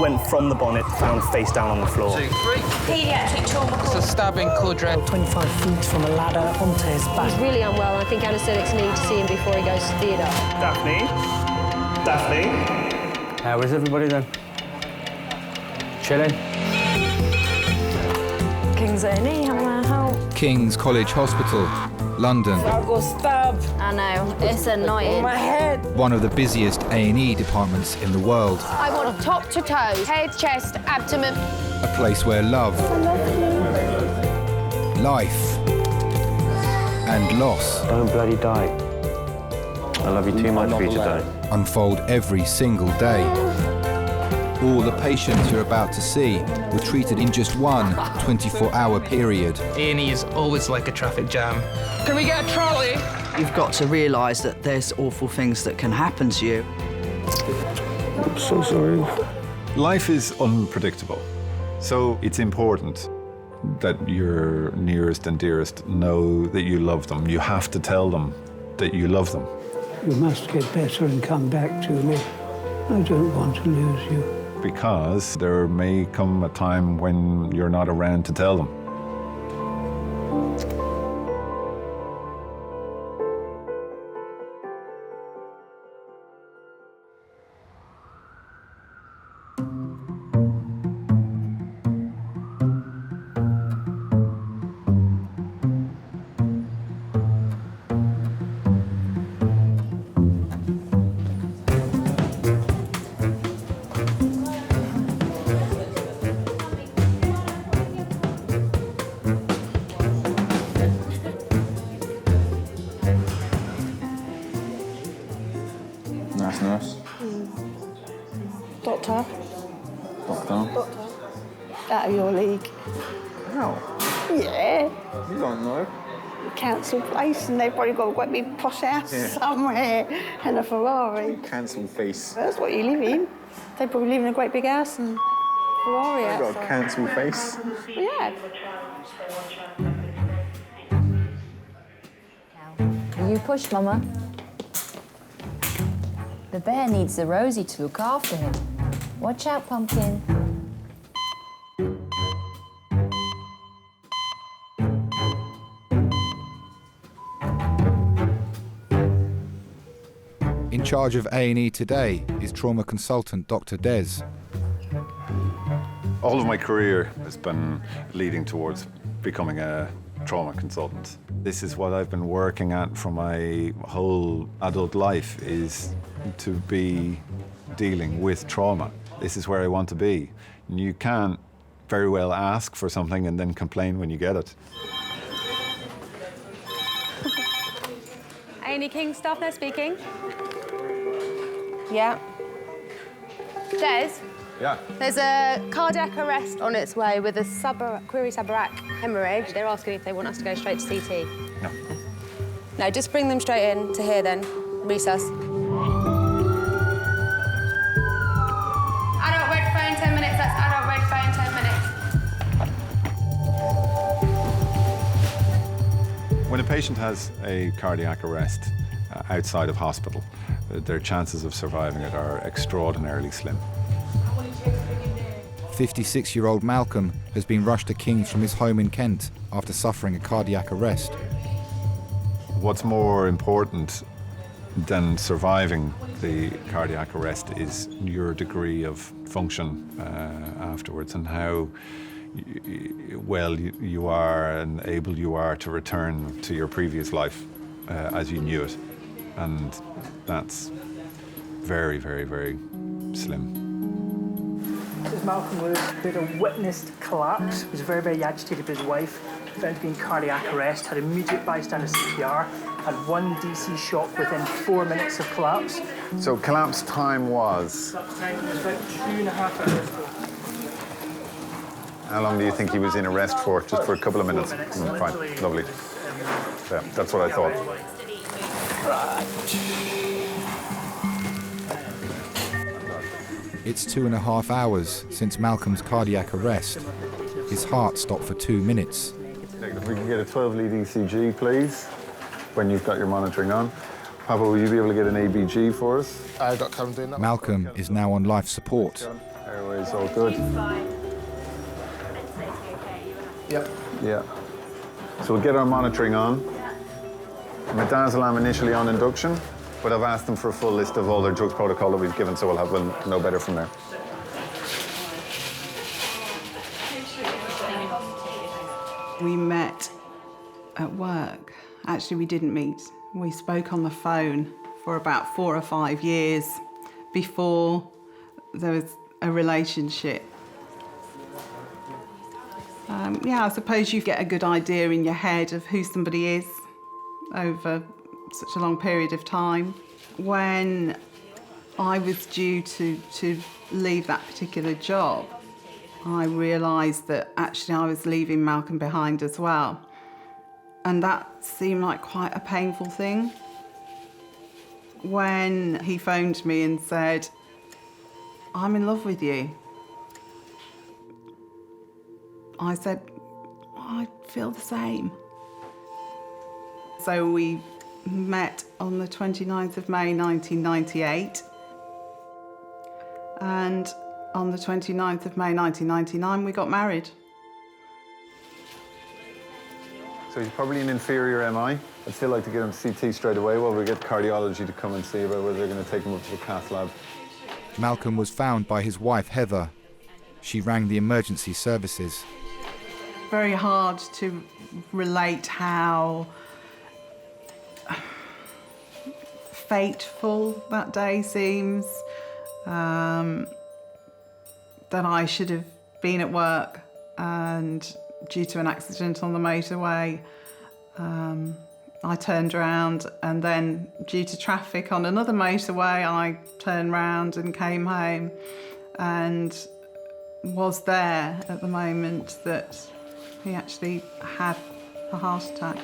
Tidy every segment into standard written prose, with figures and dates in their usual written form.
went from the bonnet, found face down on the floor. 2, 3. Paediatric trauma It's call. a stabbing quadrant. 25 feet from a ladder onto his back. He's really unwell, and I think anaesthetics need to see him before he goes to theatre. Daphne? Daphne? How is everybody then? Chilling? Kings A&E, how can I help? Kings College Hospital, London. I got stabbed. I know, it's annoying. My head. One of the busiest A&E departments in the world. I want top to toe, head, chest, abdomen. A place where love, life, and loss Don't bloody die. I love you too much for you to die. unfold every single day. All the patients you're about to see were treated in just one 24-hour period. A&E is always like a traffic jam. Can we get a trolley? You've got to realise that there's awful things that can happen to you. I'm so sorry. Life is unpredictable, so it's important that your nearest and dearest know that you love them. You have to tell them that you love them. You must get better and come back to me. I don't want to lose you. Because there may come a time when you're not around to tell them. Nurse. Doctor. Doctor. Out of your league. How? Yeah. You don't know. Council place, and they've probably got a great big posh house somewhere and a Ferrari. Cancel face. That's what you live in. They probably live in a great big house and Ferrari You got a outside. cancel face. Yeah. You push, Mama. The bear needs the Rosie to look after him. Watch out, Pumpkin. In charge of A&E today is trauma consultant Dr. Des. All of my career has been leading towards becoming a trauma consultant. This is what I've been working at for my whole adult life, is to be dealing with trauma. This is where I want to be. And you can't very well ask for something and then complain when you get it. A&E Kings staff nurse speaking. Yeah. Des, Yeah. there's a cardiac arrest on its way with a query subarach hemorrhage. They're asking if they want us to go straight to CT. No. No, just bring them straight in to here then. Resus. Adult red phone, 10 minutes. That's adult red phone, 10 minutes. When a patient has a cardiac arrest outside of hospital, their chances of surviving it are extraordinarily slim. 56-year-old Malcolm has been rushed to Kings from his home in Kent after suffering a cardiac arrest. What's more important than surviving the cardiac arrest is your degree of function afterwards, and how well you are and able you are to return to your previous life as you knew it. And that's very, very, very slim. As Malcolm would have witnessed collapse, was very, very agitated with his wife, found to be in cardiac arrest, had immediate bystander CPR, had one DC shock within 4 minutes of collapse. So collapse time was? That time was about 2.5 hours ago. How long do you think he was in arrest for? Just for a couple of minutes? 4 minutes. Fine, lovely. Yeah, that's what I thought. It's 2.5 hours since Malcolm's cardiac arrest. His heart stopped for 2 minutes. If we can get a 12-lead ECG, please, when you've got your monitoring on. Papa, will you be able to get an ABG for us? I got Callum doing that. Malcolm is now on life support. Airway's all good. Yep. Yeah. So we'll get our monitoring on. Midazolam initially on induction, but I've asked them for a full list of all their drugs protocol that we've given, so we'll know better from there. We met at work. Actually, we didn't meet. We spoke on the phone for about 4 or 5 years before there was a relationship. Yeah, I suppose you get a good idea in your head of who somebody is over such a long period of time. When I was due to leave that particular job, I realised that actually I was leaving Malcolm behind as well. And that seemed like quite a painful thing. When he phoned me and said, "I'm in love with you," I said, "I feel the same." So we met on the 29th of May 1998. And on the 29th of May 1999, we got married. So he's probably an inferior MI. I'd still like to get him CT straight away while we get cardiology to come and see about whether they're going to take him up to the cath lab. Malcolm was found by his wife, Heather. She rang the emergency services. Very hard to relate how fateful that day seems. That I should have been at work and due to an accident on the motorway, I turned around, and then due to traffic on another motorway, I turned round and came home and was there at the moment that he actually had a heart attack.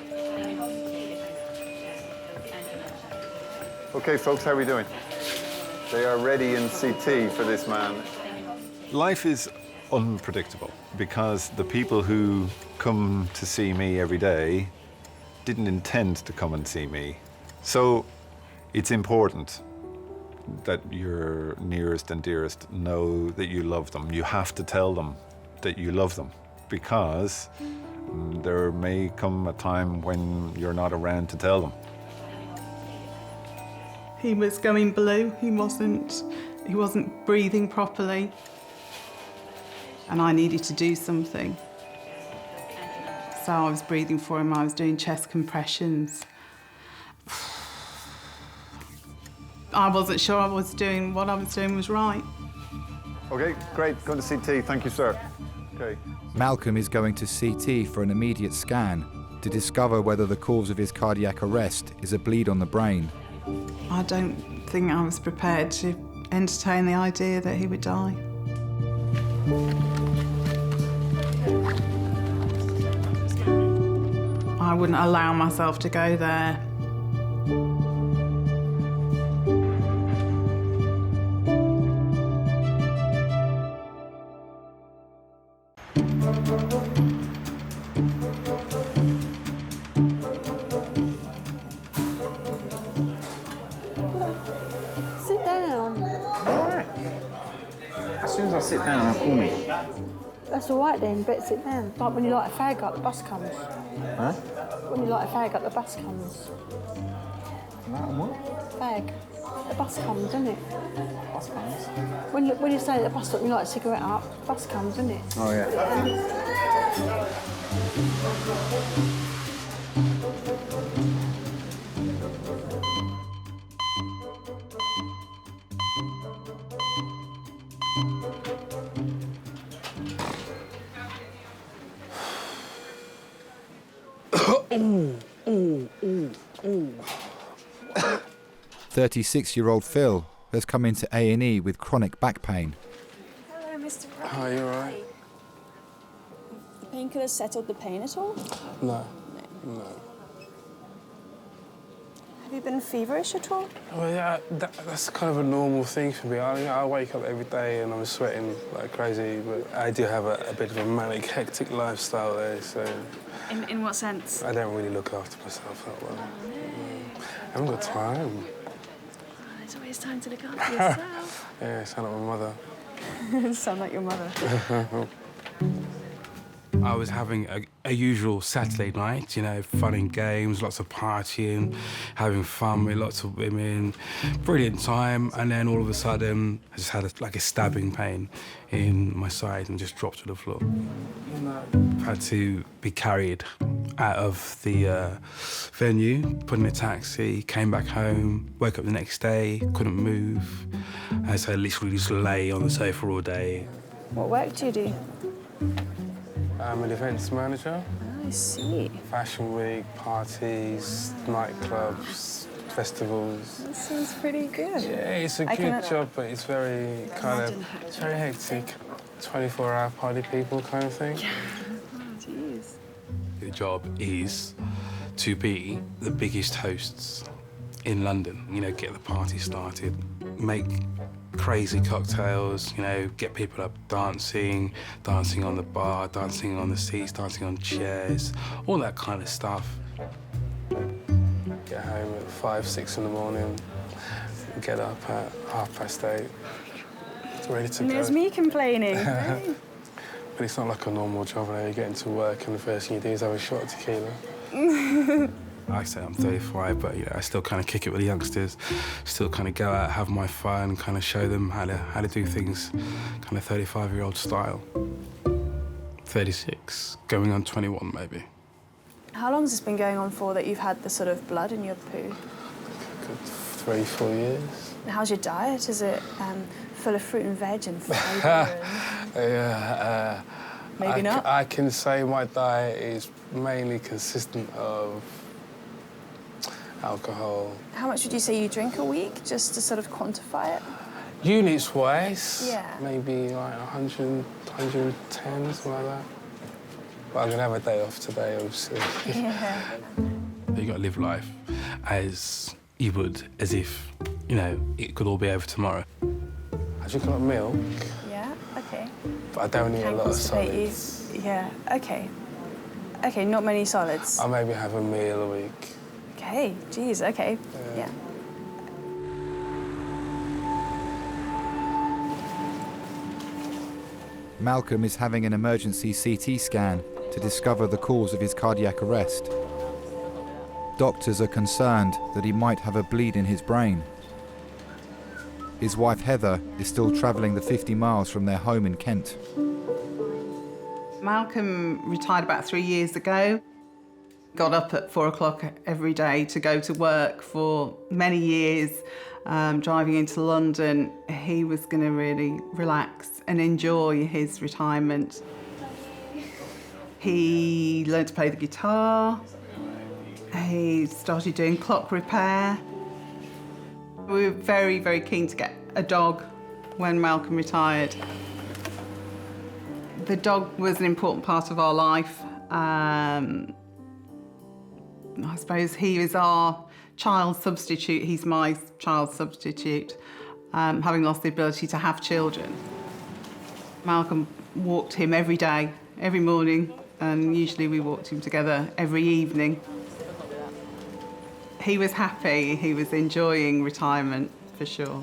Okay, folks, how are we doing? They are ready in CT for this man. Life is unpredictable because the people who come to see me every day didn't intend to come and see me. So it's important that your nearest and dearest know that you love them. You have to tell them that you love them because there may come a time when you're not around to tell them. He was going blue. He wasn't breathing properly. And I needed to do something. So I was breathing for him. I was doing chest compressions. I wasn't sure what I was doing was right. Okay, great. Going to CT. Thank you, sir. Okay. Malcolm is going to CT for an immediate scan to discover whether the cause of his cardiac arrest is a bleed on the brain. I don't think I was prepared to entertain the idea that he would die. I wouldn't allow myself to go there. Sit down. All right. As soon as I sit down, call me. That's all right then, but sit down. Like when you light a fag up, the bus comes. Huh? When you light a fag up, the bus comes. Light what? Fag. The bus comes, doesn't it? Bus comes? When you stay at the bus stop and you light a cigarette up, the bus comes, doesn't it? Oh, yeah. Ooh, ooh, ooh, ooh. 36-year-old Phil has come into A&E with chronic back pain. Hello, Mr. Brown. Hi, you all right? The painkiller settled the pain at all? No. Have you been feverish at all? Well, yeah, that's kind of a normal thing for me. I wake up every day and I'm sweating like crazy, but I do have a bit of a manic, hectic lifestyle there, so... In what sense? I don't really look after myself that well. I haven't got time. There's always time to look after yourself. Yeah, sound like my mother. Sound like your mother. I was having a usual Saturday night, you know, fun and games, lots of partying, having fun with lots of women, brilliant time, and then all of a sudden I just had a stabbing pain in my side and just dropped to the floor. Had to be carried out of the venue, put in a taxi, came back home, woke up the next day, couldn't move, and so I literally just lay on the sofa all day. What work do you do? I'm an events manager. I see. Fashion week, parties, nightclubs, festivals. That sounds pretty good. Yeah, it's a good job, but it's very it's very hectic. 24-hour party people kind of thing. Yeah. Oh, jeez. The job is to be the biggest hosts in London. You know, get the party started, make crazy cocktails, you know, get people up dancing on the bar, dancing on the seats, dancing on chairs, all that kind of stuff. Get home at 5, 6 in the morning, get up at 8:30, ready to go. There's me complaining. But it's not like a normal job, you know, you get into work and the first thing you do is have a shot of tequila. Like I say, I'm 35, but you know, I still kind of kick it with the youngsters, still kind of go out, have my fun, kind of show them how to do things kind of 35-year-old style. 36, going on 21 maybe. How long has this been going on for that you've had the sort of blood in your poo? Good 3, 4 years. How's your diet? Is it full of fruit and veg and fibre? Yeah, maybe not? I can say my diet is mainly consistent of alcohol. How much would you say you drink a week, just to sort of quantify it? Units-wise, yeah, maybe like 100, 110, something like that. But I'm going to have a day off today, obviously. Yeah. You got to live life as you would, as if, you know, it could all be over tomorrow. I drink a lot of milk. Yeah, OK. But I don't eat a lot of constipate solids. You. Yeah, OK. OK, not many solids. I maybe have a meal a week. OK, geez, OK, yeah. Malcolm is having an emergency CT scan to discover the cause of his cardiac arrest. Doctors are concerned that he might have a bleed in his brain. His wife Heather is still travelling the 50 miles from their home in Kent. Malcolm retired about 3 years ago. Got up at 4 o'clock every day to go to work for many years. Driving into London, he was going to really relax and enjoy his retirement. He learned to play the guitar. He started doing clock repair. We were very, very keen to get a dog when Malcolm retired. The dog was an important part of our life. I suppose he was our child substitute. He's my child substitute, having lost the ability to have children. Malcolm walked him every day, every morning, and usually we walked him together every evening. He was happy, he was enjoying retirement, for sure.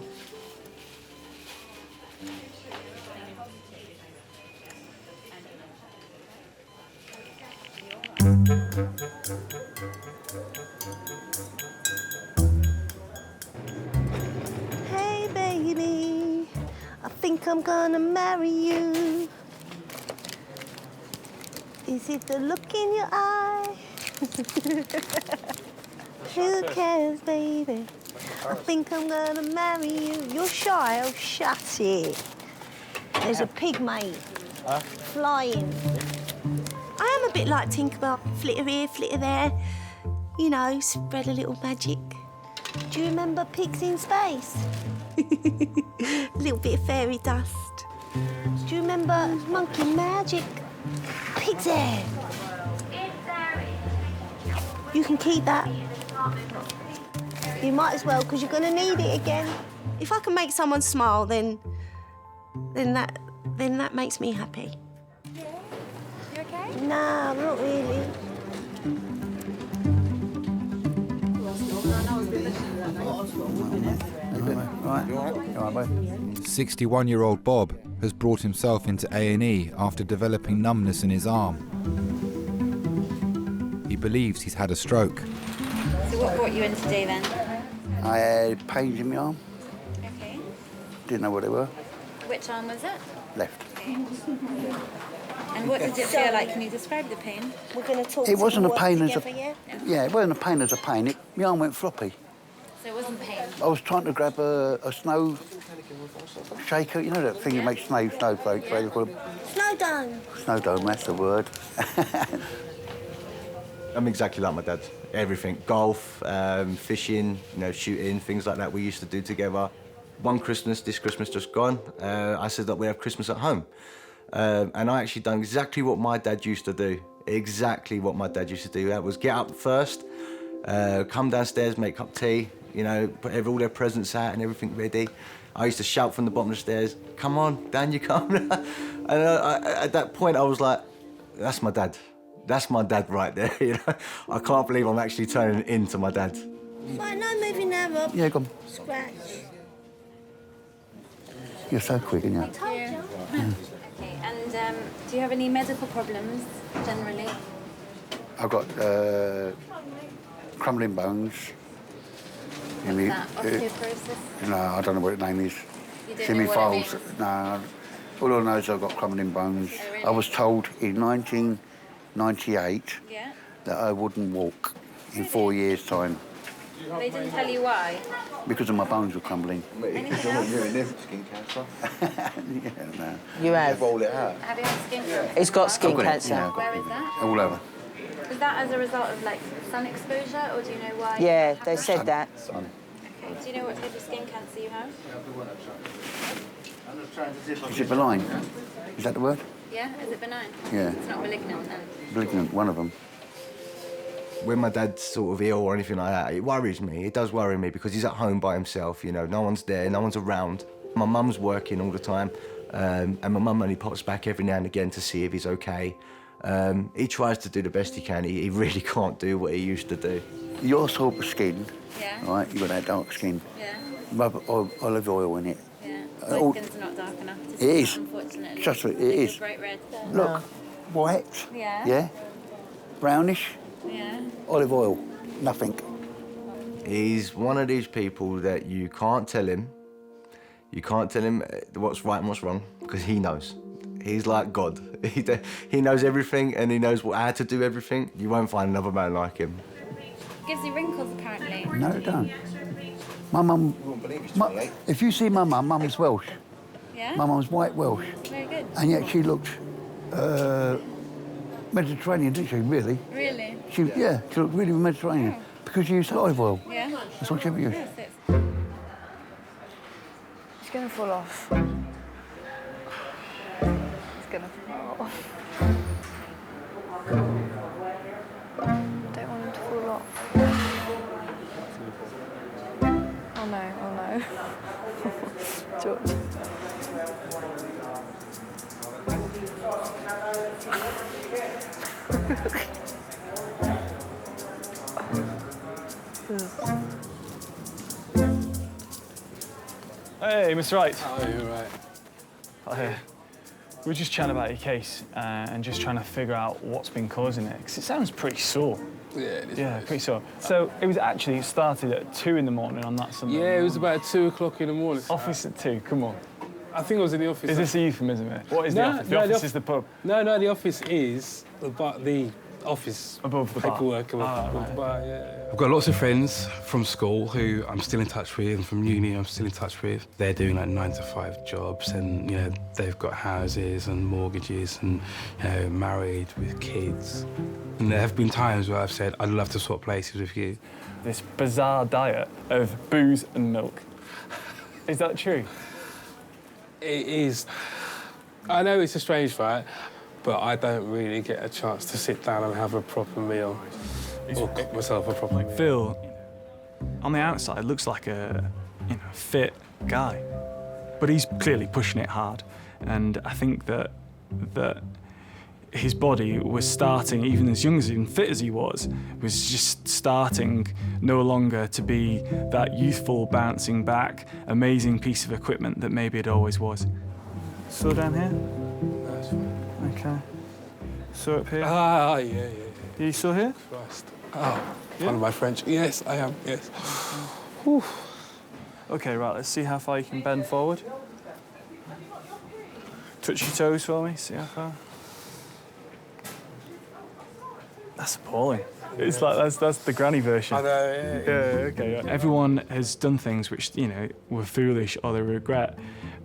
Hey baby, I think I'm gonna marry you. Is it the look in your eye? Who cares, baby? I think I'm gonna marry you. You're shy, oh shut it. There's a pig, mate, flying. I am a bit like Tinkerbell, flitter here, flitter there. You know, spread a little magic. Do you remember Pigs in Space? A little bit of fairy dust. Do you remember Monkey Magic? Pig's hair. You can keep that. You might as well, because you're going to need it again. If I can make someone smile, then that makes me happy. Yeah? You okay? No, not really. 61-year-old Bob has brought himself into A&E after developing numbness in his arm. He believes he's had a stroke. So what brought you in today then? I had pains in my arm. Okay. Didn't know what they were. Which arm was it? Left. Okay. And what did it feel like? Can you describe the pain? We're going to talk. It wasn't a pain as together, yeah, it wasn't a pain as a pain. My arm went floppy. So it wasn't pain? I was trying to grab a snow shaker, you know that thing that makes snowflakes, what do you call them? Snow dome. Snow dome, that's the word. I'm exactly like my dad. Everything, golf, fishing, you know, shooting, things like that we used to do together. One Christmas, this Christmas just gone, I said that we have Christmas at home. And I actually done exactly what my dad used to do. Exactly what my dad used to do. That was get up first, come downstairs, make up tea, you know, put all their presents out and everything ready. I used to shout from the bottom of the stairs, come on, down you come. And at that point I was like, that's my dad. That's my dad right there, you know. I can't believe I'm actually turning into my dad. Right, no moving there, Rob. Yeah, go on. Scratch. You're so quick, aren't you? I told you. Okay, and do you have any medical problems, generally? I've got crumbling bones. What's that? Osteoporosis? No, I don't know what the name is. You don't know what it means? No, all I know is I've got crumbling bones. Oh, really? I was told in 1998 that I wouldn't walk in 4 years' time They didn't tell you why? because of my bones were crumbling. Anything else? Skin cancer. Yeah, no. You have? Roll it out. Have you had skin cancer? He's got skin I've got it, cancer. yeah, I've got Where it. is that? All over. Was that as a result of like sun exposure, or do you know why? Yeah, it they happened? said that. Sun. Okay. Do you know what type of skin cancer you have? Is it benign? Is that the word? Yeah, is it benign? Yeah. It's not malignant then? Malignant, one of them. When my dad's sort of ill or anything like that, it worries me. It does worry me because he's at home by himself, you know, no one's there, no one's around. My mum's working all the time, and my mum only pops back every now and again to see if he's okay. He tries to do the best he can. He really can't do what he used to do. Your sort of skin, Yeah. right? You've got that dark skin. Yeah. Rub olive oil in it. Yeah. all- My skin's not dark enough to It see, is. unfortunately. Just it Like is. a bright red. Look, white. Yeah. Yeah. Brownish. Yeah. Olive oil. Nothing. He's one of these people that you can't tell him what's right and what's wrong, because he knows. He's like God. He knows everything and he knows how to do everything. You won't find another man like him. Gives you wrinkles, apparently. No, it don't. My mum. If you see my mum, mum's Welsh. Yeah? My mum's white Welsh. Very good. And yet she looked Mediterranean, didn't she? Really? Really? She looked really Mediterranean because she used olive oil. Yeah. That's what she ever used. It's gonna fall off. It's gonna fall off. Don't want him to fall off. Oh no, oh no. George. Hey, Mr. Wright. Oh, you're right. We were just chatting about your case and just trying to figure out what's been causing it, because it sounds pretty sore. Yeah, it is. Yeah, pretty sore. So it started at 2 in the morning on that Sunday. Yeah, it was about 2 o'clock in the morning. Office at 2, come on. I think I was in the office. Is this a euphemism? What is the office? The office is the pub. No, the office is the office above the bar. Paperwork above the bar, yeah. I've got lots of friends from school who I'm still in touch with, and from uni I'm still in touch with. They're doing like 9-to-5 jobs, and you know they've got houses and mortgages, and you know married with kids. And there have been times where I've said I'd love to swap places with you. This bizarre diet of booze and milk. Is that true? It is. I know it's a strange fact, but I don't really get a chance to sit down and have a proper meal or cook myself a proper meal. Phil, on the outside, looks like a fit guy, but he's clearly pushing it hard. And I think that his body was starting, even as young and fit as he was just starting no longer to be that youthful, bouncing back, amazing piece of equipment that maybe it always was. Sore down here? That's fine. Okay. Sore up here? Ah, yeah. Are you sore here? Christ. Oh, one of my French. Yes, I am, yes. Whew. Okay, right, let's see how far you can bend forward. Touch your toes for me, see how far. That's appalling. It's like, that's the granny version. I know, yeah. Okay. Everyone has done things which, were foolish or they regret.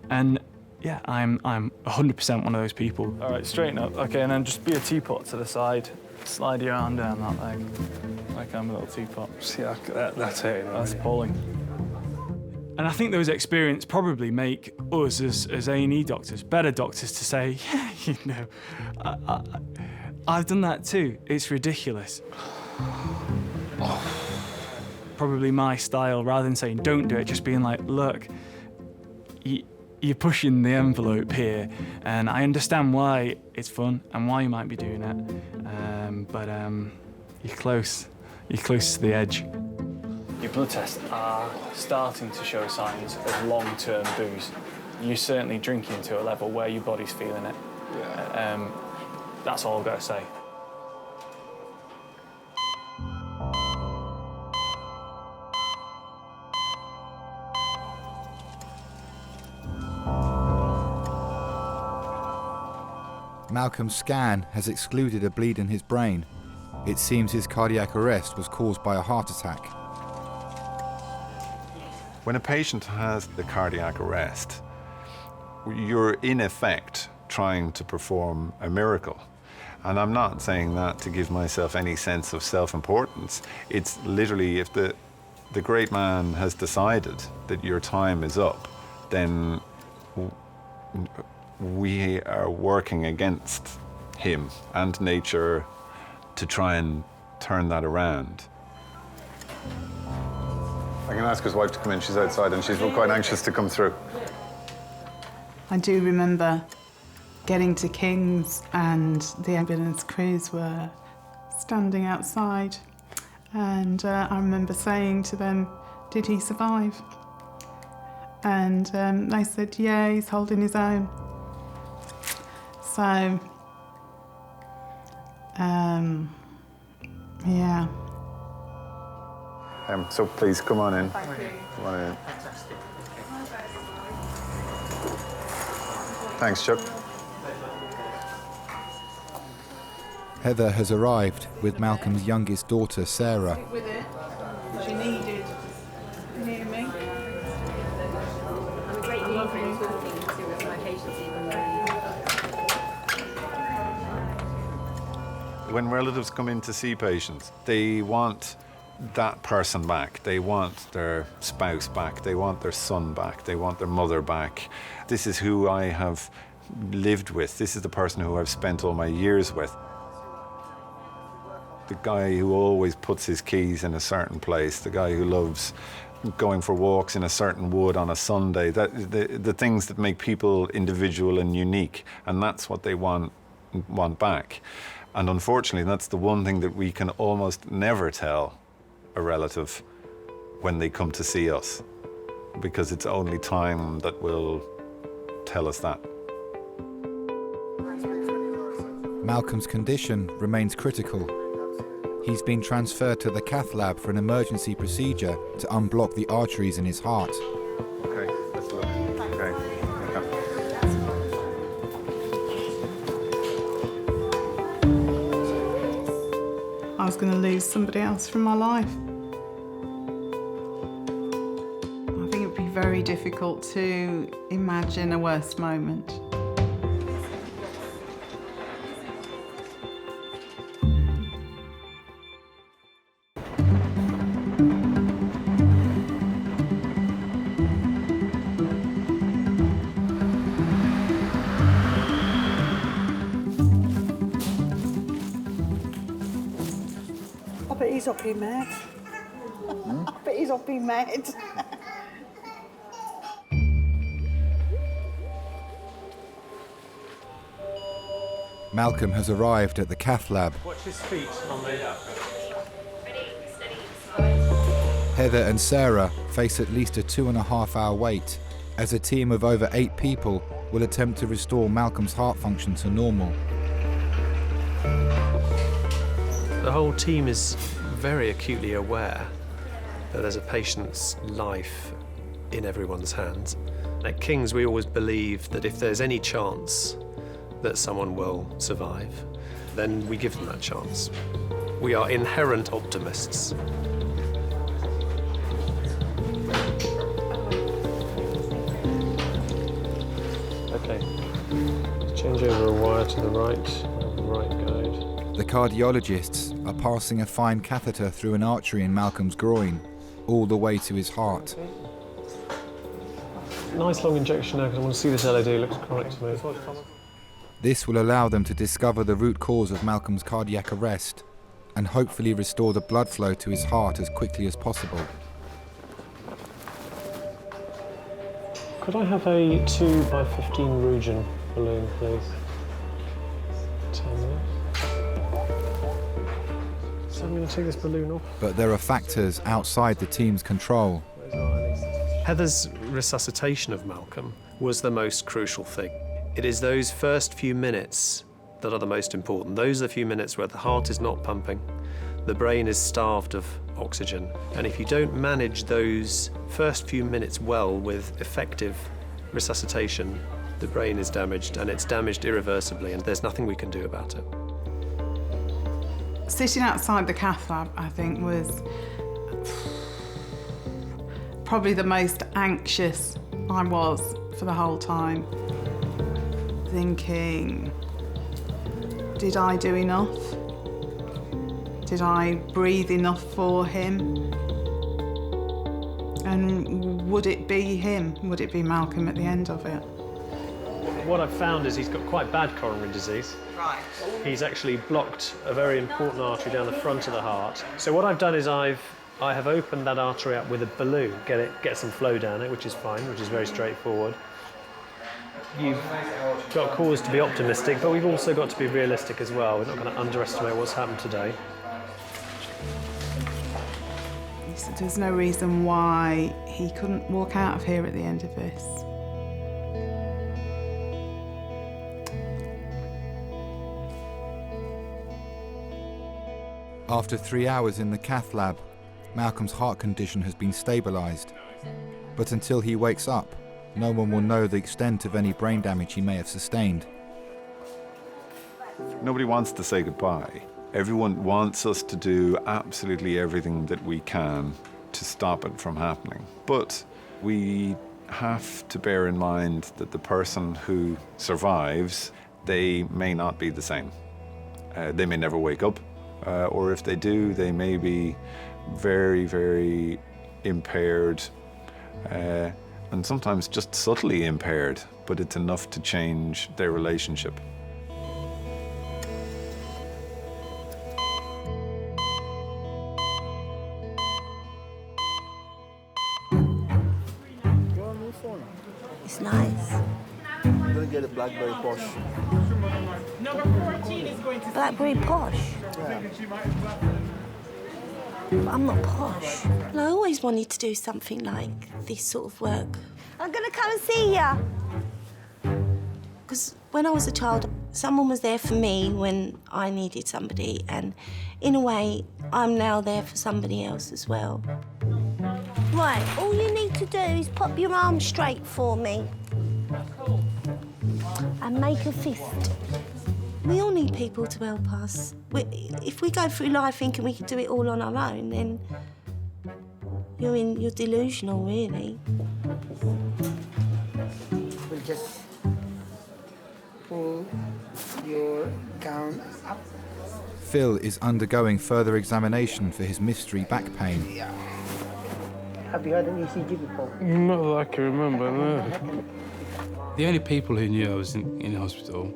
And yeah, I'm 100% one of those people. All right, straighten up. Okay, and then just be a teapot to the side. Slide your arm down that leg, like I'm a little teapot. See, that's it. That's appalling. And I think those experiences probably make us as A&E doctors better doctors to say, yeah, I've done that too. It's ridiculous. Probably my style, rather than saying don't do it, just being like, look, you're pushing the envelope here, and I understand why it's fun and why you might be doing it, but you're close. You're close to the edge. Your blood tests are starting to show signs of long-term booze. You're certainly drinking to a level where your body's feeling it. Yeah. That's all I've got to say. Malcolm's scan has excluded a bleed in his brain. It seems his cardiac arrest was caused by a heart attack. When a patient has the cardiac arrest, you're in effect trying to perform a miracle. And I'm not saying that to give myself any sense of self-importance. It's literally, if the great man has decided that your time is up, then we are working against him and nature to try and turn that around. I can ask his wife to come in. She's outside and she's quite anxious to come through. I do remember getting to Kings and the ambulance crews were standing outside, and I remember saying to them, did he survive? And they said, yeah, he's holding his own. So, yeah. So please, come on in. Thank you. Come on in. Thanks, Chuck. Heather has arrived with Malcolm's youngest daughter, Sarah. With it, she needed near me. I'm a great deal for talking to my patients, even though. When relatives come in to see patients, they want that person back. They want their spouse back. They want their son back. They want their mother back. This is who I have lived with. This is the person who I've spent all my years with. The guy who always puts his keys in a certain place, the guy who loves going for walks in a certain wood on a Sunday, the things that make people individual and unique, and that's what they want back. And unfortunately, that's the one thing that we can almost never tell a relative when they come to see us, because it's only time that will tell us that. Malcolm's condition remains critical. He's been transferred to the cath lab for an emergency procedure to unblock the arteries in his heart. Okay, let's look. Okay. I was going to lose somebody else from my life. I think it would be very difficult to imagine a worse moment. I bet he's up being mad. I bet he's up being mad. Malcolm has arrived at the cath lab. Watch his feet on there. Heather and Sarah face at least a 2.5-hour wait. As a team of over 8 people, will attempt to restore Malcolm's heart function to normal. The whole team is very acutely aware that there's a patient's life in everyone's hands. At King's, we always believe that if there's any chance that someone will survive, then we give them that chance. We are inherent optimists. Okay, change over a wire to the right guide. The cardiologists are passing a fine catheter through an artery in Malcolm's groin, all the way to his heart. Nice long injection now, because I want to see this LED, looks correct to me. This will allow them to discover the root cause of Malcolm's cardiac arrest and hopefully restore the blood flow to his heart as quickly as possible. Could I have a 2x15 Rugen balloon, please? 10 minutes. So I'm going to take this balloon off. But there are factors outside the team's control. Heather's resuscitation of Malcolm was the most crucial thing. It is those first few minutes that are the most important. Those are the few minutes where the heart is not pumping, the brain is starved of oxygen, and if you don't manage those first few minutes well with effective resuscitation, the brain is damaged, and it's damaged irreversibly, and there's nothing we can do about it. Sitting outside the cath lab, I think, was probably the most anxious I was for the whole time. Thinking, did I do enough? Did I breathe enough for him? And would it be him? Would it be Malcolm at the end of it? What I've found is he's got quite bad coronary disease. Right. He's actually blocked a very important artery down the front of the heart. So what I've done is I have opened that artery up with a balloon, get some flow down it, which is fine, which is very straightforward. You've got cause to be optimistic, but we've also got to be realistic as well. We're not going to underestimate what's happened today. He said there's no reason why he couldn't walk out of here at the end of this. After 3 hours in the cath lab, Malcolm's heart condition has been stabilised. But until he wakes up, no one will know the extent of any brain damage he may have sustained. Nobody wants to say goodbye. Everyone wants us to do absolutely everything that we can to stop it from happening. But we have to bear in mind that the person who survives, they may not be the same. They may never wake up, or if they do, they may be very, very impaired, and sometimes just subtly impaired, but it's enough to change their relationship. It's nice. I'm gonna get a blackberry posh. Number 14 is going to Blackberry posh? But I'm not posh. I always wanted to do something like this sort of work. I'm gonna come and see ya. Because when I was a child, someone was there for me when I needed somebody, and in a way, I'm now there for somebody else as well. Right, all you need to do is pop your arm straight for me. And make a fist. We all need people to help us. If we go through life thinking we can do it all on our own, then you're delusional, really. We'll just pull your gown up. Phil is undergoing further examination for his mystery back pain. Have you had an ECG before? Not that I can remember, no. The only people who knew I was in hospital,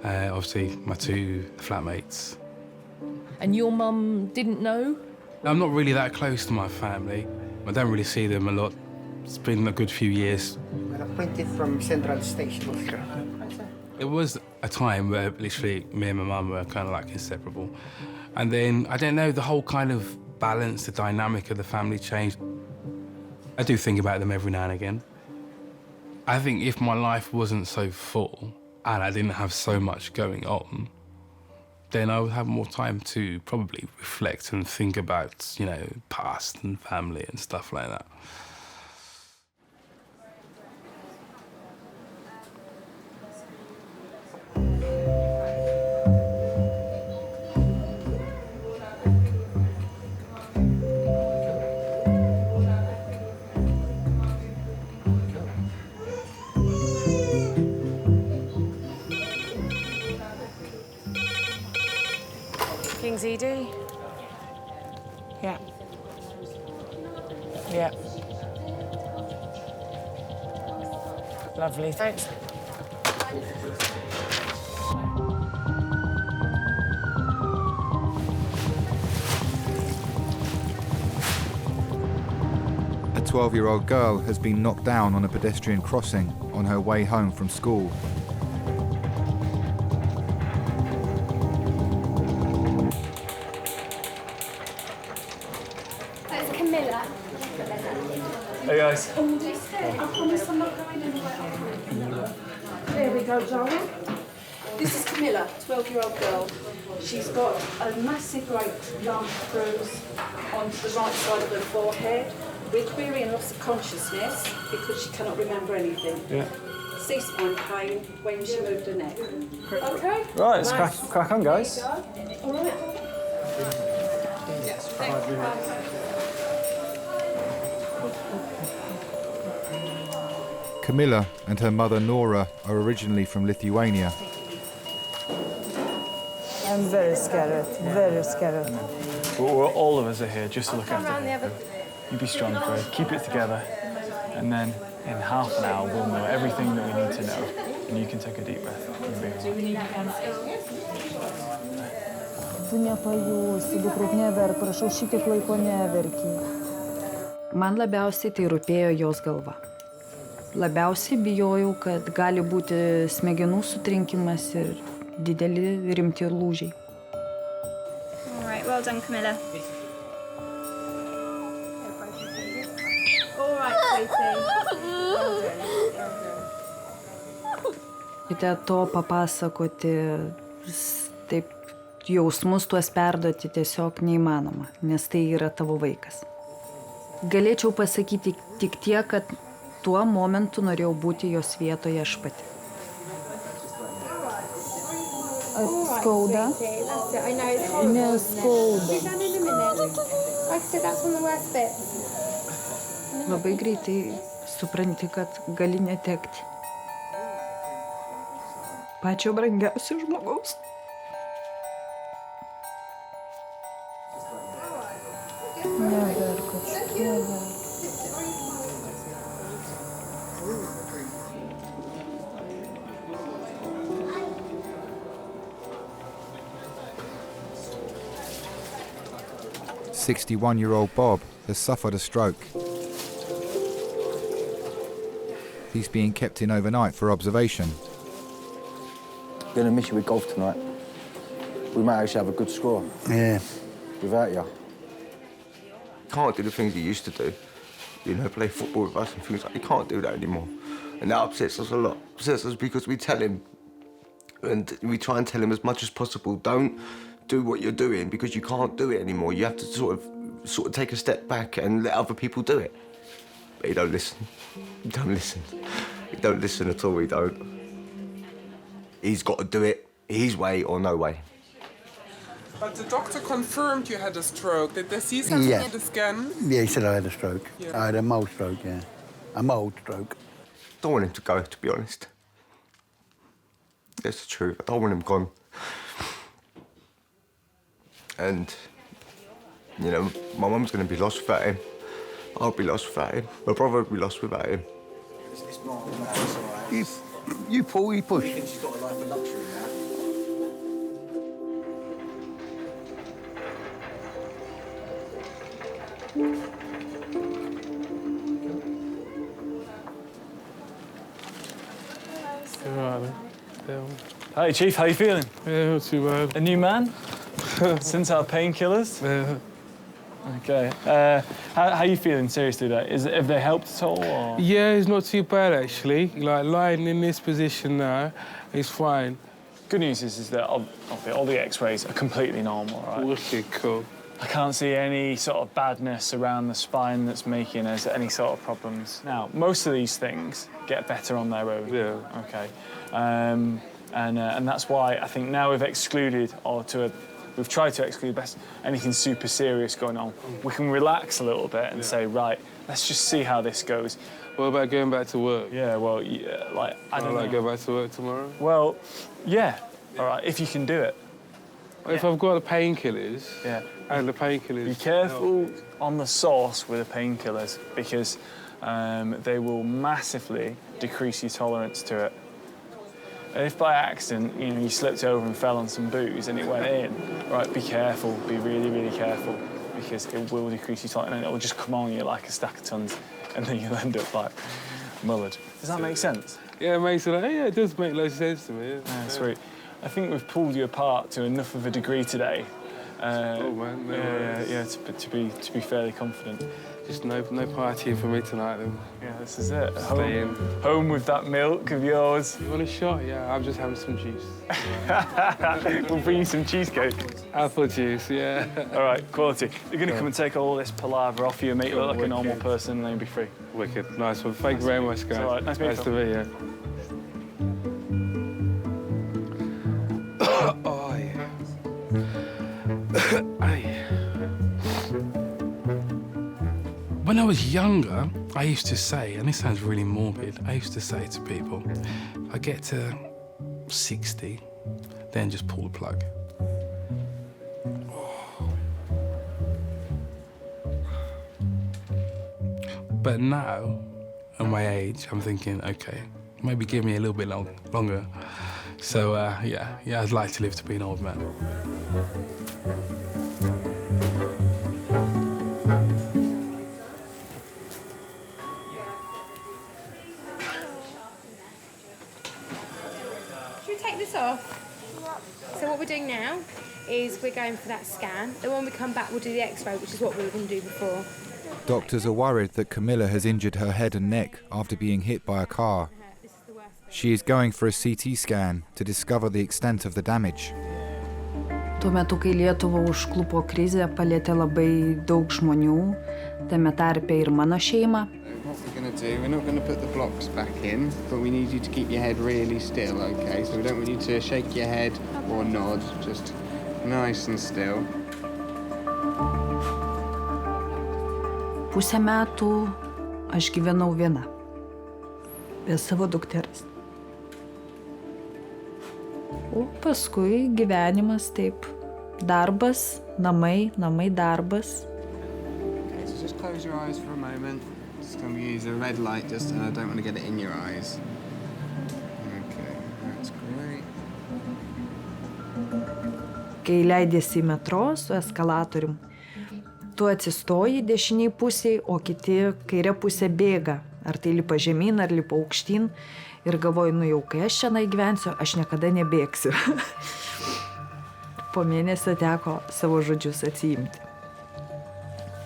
obviously my two flatmates. And your mum didn't know? I'm not really that close to my family. I don't really see them a lot. It's been a good few years. We're appointed from Central Station. It was a time where literally me and my mum were kind of like inseparable. And then, I don't know, the whole kind of balance, the dynamic of the family changed. I do think about them every now and again. I think if my life wasn't so full and I didn't have so much going on, then I would have more time to probably reflect and think about, you know, past and family and stuff like that. King's ED? Yeah. Yeah. Lovely, thanks. A 12-year-old girl has been knocked down on a pedestrian crossing on her way home from school. That's Camila. Hey guys. I promise I'm not going anywhere. There we go, darling. This is Camila, 12-year-old girl. She's got a massive great lump bruise onto the right side of her forehead. We're querying loss of consciousness because she cannot remember anything. Yeah. C-spine pain when she moved her neck. Okay? Right, let's crack on, guys. All right. Camila and her mother Nora are originally from Lithuania. I'm very scared, very scared. All of us are here just to look after her. You be strong, Craig. Keep it together. And then in half an hour, we'll know everything that we need to know. And you can take a deep breath. You'll be all right. Tu nepajusi, dukruk neverk, prašau, šitiek laiko neverki. Man labiausiai tai rūpėjo jos galva. Labiausiai bijojau, kad gali būti smegenų sutrinkimas ir dideli rimti lūžiai. All right, well done, Camila. All right, sweetie. Kite to papasakoti, taip jausmus tuos perduoti tiesiog neįmanoma, nes tai yra tavo vaikas. Galėčiau pasakyti tik tiek, kad tuo momentu norėjau būti jos vietoje aš pati. Skauda? Neskauda. Labai greitai supranti, kad gali netekti pačio brangiausio žmogaus. Neverk, neverk. "61-year-old Bob has suffered a stroke. He's being kept in overnight for observation. Going to miss you with golf tonight. We might actually have a good score. Yeah. Without you. Can't do the things he used to do. You know, play football with us and things like that. He can't do that anymore. And that upsets us a lot. Upsets us because we tell him, and we try and tell him as much as possible, don't do what you're doing because you can't do it anymore. You have to sort of take a step back and let other people do it. But he don't listen. He don't listen. He don't listen at all, he don't. He's got to do it his way or no way. But the doctor confirmed you had a stroke. Did they see something in the scan? Yeah, he said I had a stroke. Yeah. I had a mild stroke, yeah. A mild stroke. Don't want him to go, to be honest. That's the truth. I don't want him gone. And, you know, my mum's going to be lost without him. I'll be lost without him. My brother will be lost without him. It's not all right. You pull, you push. I think she's got a life of luxury now. Hey, Chief, how you feeling? Yeah, not too bad. A new man? Since our painkillers? Yeah. Okay. How are you feeling seriously though? Have they helped at all? Or? Yeah, it's not too bad actually. Like lying in this position now, it's fine. Good news is that all the X-rays are completely normal, right? Wicked cool. I can't see any sort of badness around the spine that's making us any sort of problems. Now, most of these things get better on their own. Yeah. Okay. And that's why I think now we've excluded, we've tried to exclude best anything super serious going on. We can relax a little bit and say, right, let's just see how this goes. What about going back to work? Yeah, well, yeah, like, I don't know. Like go back to work tomorrow? Well, yeah. All right, if you can do it. If I've got the painkillers, yeah, and the painkillers. Be careful on the source with the painkillers because they will massively decrease your tolerance to it. And if by accident, you slipped over and fell on some booze and it went in, right, be careful, be really, really careful because it will decrease your tolerance and it will just come on you like a stack of tons and then you'll end up like mullered. Does that make sense? Yeah, it does make loads of sense to me. Yeah, sweet. I think we've pulled you apart to enough of a degree today. Oh man, to be fairly confident. Just no partying for me tonight then. Yeah, this is it. Stay in. Home with that milk of yours. You want a shot? Yeah, I'm just having some juice. We'll bring you some cheesecake. Apple juice, yeah. All right, quality. You're going to come and take all this palaver off you and make you look like a normal person and then you'll be free. Wicked. Nice one. Thank you very much, guys. All right, nice to meet you. Oh, yeah. When I was younger, I used to say, and this sounds really morbid, I used to say to people, I get to 60, then just pull the plug. But now, at my age, I'm thinking, okay, maybe give me a little bit longer. So, yeah, I'd like to live to be an old man. Should we take this off? So what we're doing now is we're going for that scan. Then when we come back, we'll do the X-ray, which is what we were going to do before. Doctors are worried that Camilla has injured her head and neck after being hit by a car. She is going for a CT scan to discover the extent of the damage. Tuo metu, kai Lietuvą užklupo krizė, palietė labai daug žmonių, tame tarpe ir mano šeimą. What we're going to do, we're not going to put the blocks back in, but we need you to keep your head really still, okay? So we don't want you to shake your head or nod, just nice and still. Pusę metų aš gyvenau viena, be savo dukters. O paskui gyvenimas taip, darbas, namai, darbas. Okay, so just close your eyes for a moment. Just going to use a red light, just I don't want to get it in your eyes. Okay, that's great. Kai leidėsi į metro su eskalatorium, tu atsistoji dešiniai pusėj, o kiti kairė pusė bėga. Ar tai lipa žemyn, ar lipa aukštyn. Ir galvoju, jau kai aš čia gyvensiu, aš niekada nebėgsiu. Po mėnesio teko savo žodžius atsiimti.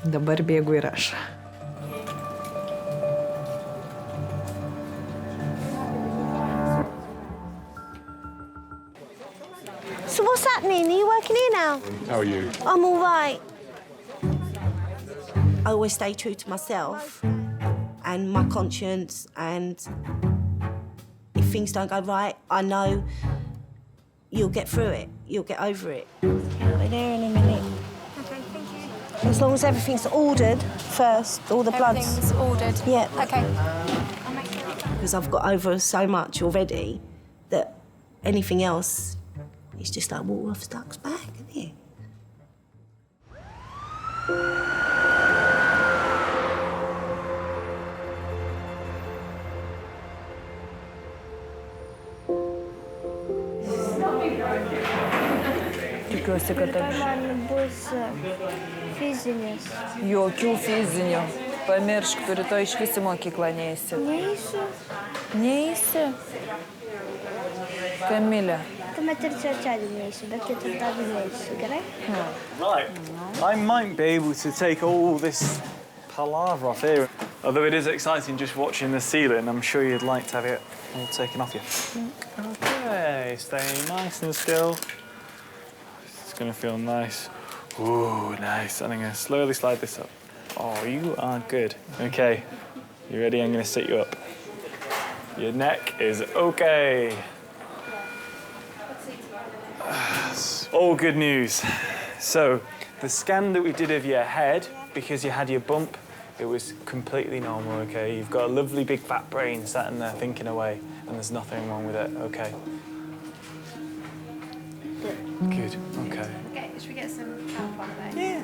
Dabar bėgu ir aš. So what's happening? Are you working here now? How are you? I'm all right. I always stay true to myself and my conscience, and if things don't go right, I know you'll get through it. You'll get over it. I'll be there in a minute. Okay, thank you. As long as everything's ordered first, all the bloods. Everything's ordered? Yeah. Okay. Because I've got over so much already that anything else is just like water off a duck's back, isn't it? Tikiuosi, kad aš... Man bus fizinis. Jokių fizinių. Pamiršk, tu rytoj išvis į mokyklą neisi. Neisiu. Neisi? Camila. come cercare di messo, perché trattato di messo, ok? Right. I might be able to take all this palaver off here. Although it is exciting just watching the ceiling, I'm sure you'd like to have it all taken off you. Okay, stay nice and still. It's gonna feel nice. Ooh, nice. And I'm gonna slowly slide this up. Oh, you are good. Okay, you ready? I'm gonna sit you up. Your neck is okay. All good news. So, the scan that we did of your head, because you had your bump, it was completely normal, okay? You've got a lovely big fat brain sat in there thinking away, and there's nothing wrong with it, okay? Good, okay. Okay, should we get some help on there? Yeah.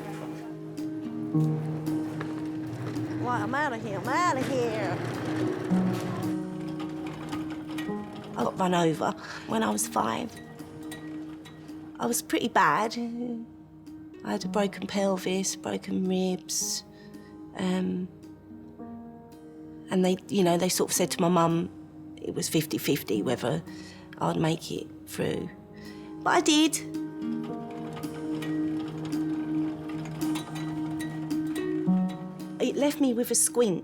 Right, I'm out of here, I'm out of here. I got run over when I was 5. I was pretty bad. I had a broken pelvis, broken ribs, and they, they sort of said to my mum it was 50-50 whether I'd make it through. But I did. It left me with a squint.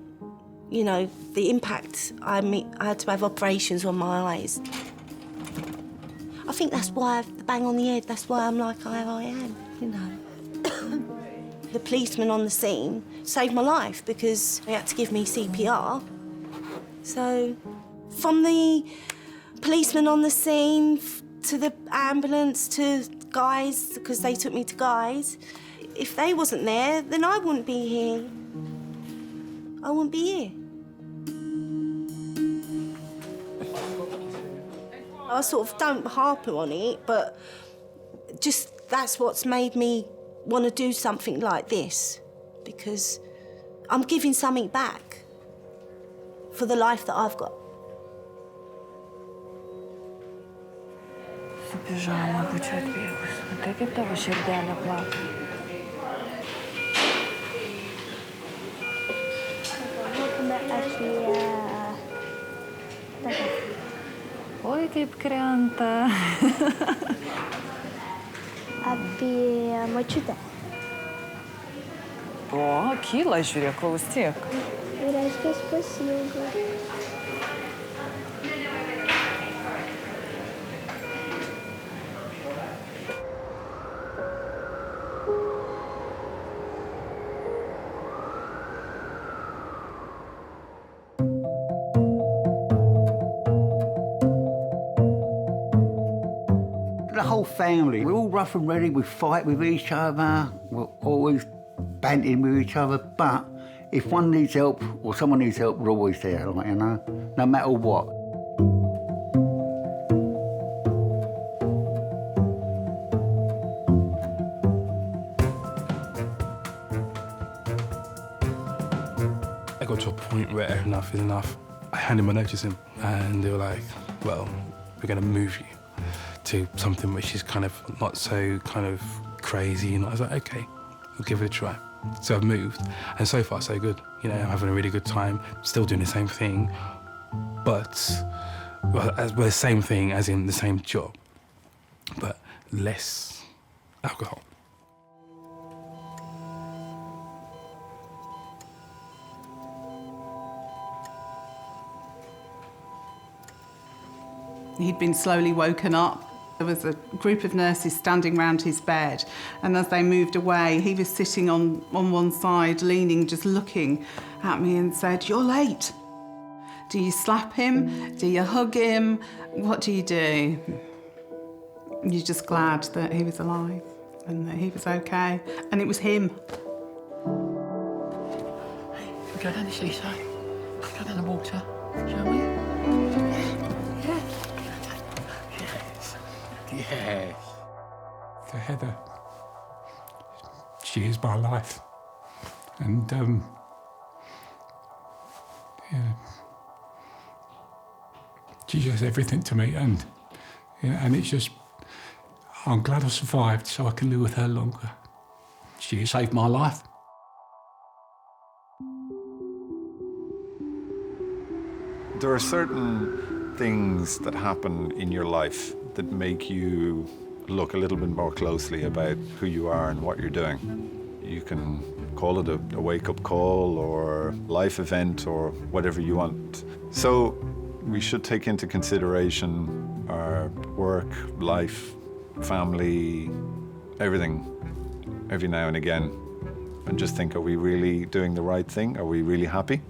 The impact, I had to have operations on my eyes. I think that's why the bang on the head, that's why I'm like I am, The policeman on the scene saved my life because he had to give me CPR. So, from the policeman on the scene to the ambulance to Guy's, because they took me to Guy's, if they wasn't there, then I wouldn't be here. I wouldn't be here. I sort of don't harp on it, but just that's what's made me want to do something like this, because I'm giving something back for the life that I've got. Su pižama būčiau atbėgus. Tai kaip tavo širdelė plaka. Oi, kaip krenta. Apie močiutę. O, kyla, žiūrėk, klausyk. Tai reiškia, aš pasiilgau. The whole family, we're all rough and ready, we fight with each other, we're always banting with each other, but if one needs help or someone needs help, we're always there, like, no matter what. I got to a point where enough is enough. I handed my notice in and they were like, well, we're going to move you to something which is kind of not so kind of crazy. And I was like, okay, we'll give it a try. So I've moved, and so far so good. I'm having a really good time, still doing the same thing, but the same thing as in the same job, but less alcohol. He'd been slowly woken up. There was a group of nurses standing round his bed, and as they moved away, he was sitting on one side, leaning, just looking at me and said, "You're late." Do you slap him? Do you hug him? What do you do? You're just glad that he was alive and that he was okay, and it was him. We go down the seaside, go down the water, shall we? Yes. For Heather, she is my life. And, she does everything to me, and it's just, I'm glad I survived so I can live with her longer. She saved my life. There are certain things that happen in your life that make you look a little bit more closely about who you are and what you're doing. You can call it a wake-up call or life event or whatever you want. So we should take into consideration our work, life, family, everything, every now and again, and just think, are we really doing the right thing? Are we really happy?